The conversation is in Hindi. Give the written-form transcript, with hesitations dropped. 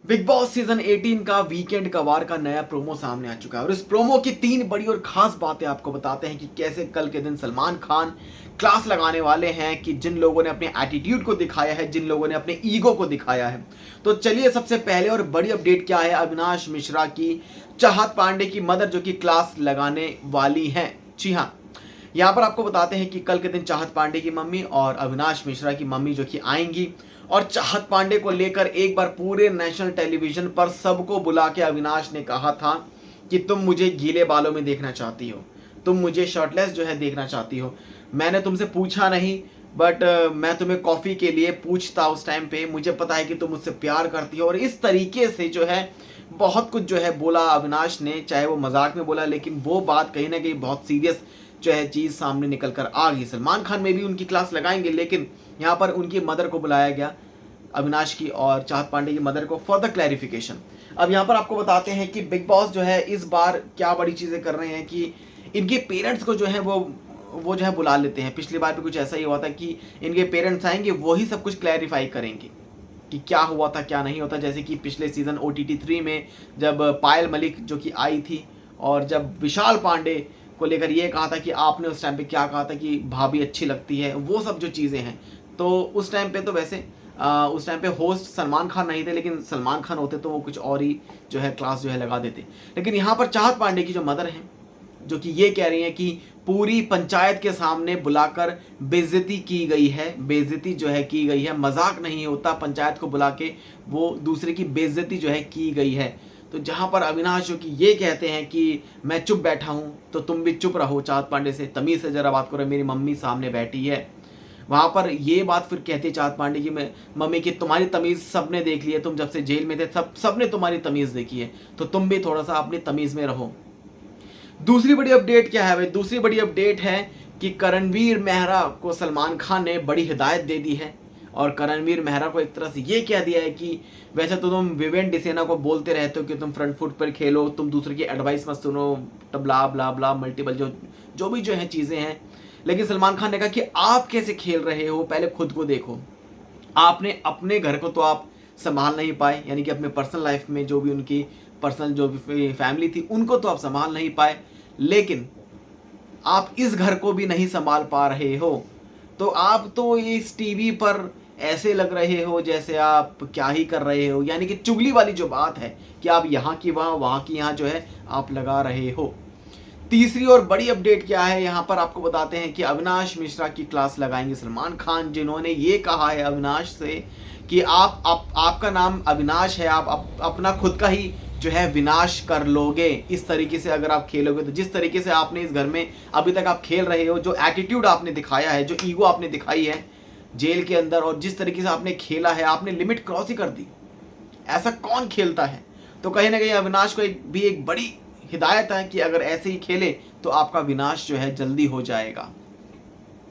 बिग बॉस सीजन 18 का वीकेंड कवार का नया प्रोमो सामने आ चुका है और इस प्रोमो की 3 बड़ी और खास बातें आपको बताते हैं कि कैसे कल के दिन सलमान खान क्लास लगाने वाले हैं कि जिन लोगों ने अपने एटीट्यूड को दिखाया है, जिन लोगों ने अपने ईगो को दिखाया है। तो चलिए सबसे पहले और बड़ी अपडेट क्या है अविनाश मिश्रा की चाहत पांडे की मदर जो कि क्लास लगाने वाली हैं। जी हाँ, यहाँ पर आपको बताते हैं कि कल के दिन चाहत पांडे की मम्मी और अविनाश मिश्रा की मम्मी जो कि आएंगी और चाहत पांडे को लेकर एक बार पूरे नेशनल टेलीविजन पर सबको बुला के अविनाश ने कहा था कि तुम मुझे गीले बालों में देखना चाहती हो, तुम मुझे शर्टलेस जो है देखना चाहती हो। मैंने तुमसे पूछा नहीं, बट मैं तुम्हें कॉफ़ी के लिए पूछता उस टाइम पे, मुझे पता है कि तुम मुझसे प्यार करती हो। और इस तरीके से जो है बहुत कुछ जो है बोला अविनाश ने, चाहे वो मजाक में बोला लेकिन वो बात कहीं ना कहीं बहुत सीरियस जो है चीज़ सामने निकल कर आ गई। सलमान खान में भी उनकी क्लास लगाएंगे, लेकिन यहाँ पर उनकी मदर को बुलाया गया, अविनाश की और चाहत पांडे की मदर को, फॉर द क्लैरिफिकेशन। अब यहाँ पर आपको बताते हैं कि बिग बॉस जो है इस बार क्या बड़ी चीज़ें कर रहे हैं कि इनके पेरेंट्स को जो है वो जो है बुला लेते हैं। पिछली बार भी कुछ ऐसा ही हुआ था कि इनके पेरेंट्स आएंगे, वही सब कुछ क्लैरिफाई करेंगे कि क्या हुआ था क्या नहीं होता। जैसे कि पिछले सीजन OTT 3 में जब पायल मलिक जो कि आई थी और जब विशाल पांडे को लेकर ये कहा था कि आपने उस टाइम पे क्या कहा था कि भाभी अच्छी लगती है, वो सब जो चीज़ें हैं। तो उस टाइम पे तो वैसे उस टाइम पे होस्ट सलमान खान नहीं थे, लेकिन सलमान खान होते तो वो कुछ और ही जो है क्लास जो है लगा देते। लेकिन यहाँ पर चाहत पांडे की जो मदर हैं जो कि ये कह रही हैं कि पूरी पंचायत के सामने बुलाकर बेइज्जती की गई है, बेइज्जती जो है की गई है, मजाक नहीं होता, पंचायत को बुला के वो दूसरे की बेइज्जती जो है की गई है। तो जहाँ पर अविनाश जो कि ये कहते हैं कि मैं चुप बैठा हूँ तो तुम भी चुप रहो, चाहत पांडे से तमीज़ से ज़रा बात करो, मेरी मम्मी सामने बैठी है। वहाँ पर ये बात फिर कहती चाहत पांडे की मम्मी की तुम्हारी तमीज़ सबने देख ली है, तुम जब से जेल में थे सबने तुम्हारी तमीज़ देखी है, तो तुम भी थोड़ा सा अपनी तमीज़ में रहो। दूसरी बड़ी अपडेट क्या है भाई? दूसरी बड़ी अपडेट है कि करणवीर मेहरा को सलमान खान ने बड़ी हिदायत दे दी है और करणवीर मेहरा को एक तरह से ये कह दिया है कि वैसे तो तुम विवेन डिसेना को बोलते रहते हो कि तुम फ्रंट फुट पर खेलो, तुम दूसरे की एडवाइस मत सुनो, ब्ला ब्ला ब्ला मल्टीपल जो भी जो है चीज़ें हैं। लेकिन सलमान खान ने कहा कि आप कैसे खेल रहे हो, पहले खुद को देखो। आपने अपने घर को तो आप संभाल नहीं पाए, यानी कि अपने पर्सनल लाइफ में जो भी उनकी पर्सनल जो भी फैमिली थी उनको तो आप संभाल नहीं पाए, लेकिन आप इस घर को भी नहीं संभाल पा रहे हो। तो आप तो इस टीवी पर ऐसे लग रहे हो जैसे आप क्या ही कर रहे हो, यानी कि चुगली वाली जो बात है कि आप यहाँ की वहाँ, वहाँ की यहाँ जो है आप लगा रहे हो। तीसरी और बड़ी अपडेट क्या है, यहाँ पर आपको बताते हैं कि अविनाश मिश्रा की क्लास लगाएंगे सलमान खान, जिन्होंने ये कहा है अविनाश से कि आपका नाम अविनाश है, आप अपना खुद का ही जो है विनाश कर लोगे इस तरीके से अगर आप खेलोगे। तो जिस तरीके से आपने इस घर में अभी तक आप खेल रहे हो, जो एटीट्यूड आपने दिखाया है, जो ईगो आपने दिखाई है जेल के अंदर, और जिस तरीके से आपने खेला है, आपने लिमिट क्रॉस ही कर दी। ऐसा कौन खेलता है? तो कहीं ना कहीं अविनाश को भी एक बड़ी हिदायत है कि अगर ऐसे ही खेले तो आपका विनाश जो है जल्दी हो जाएगा।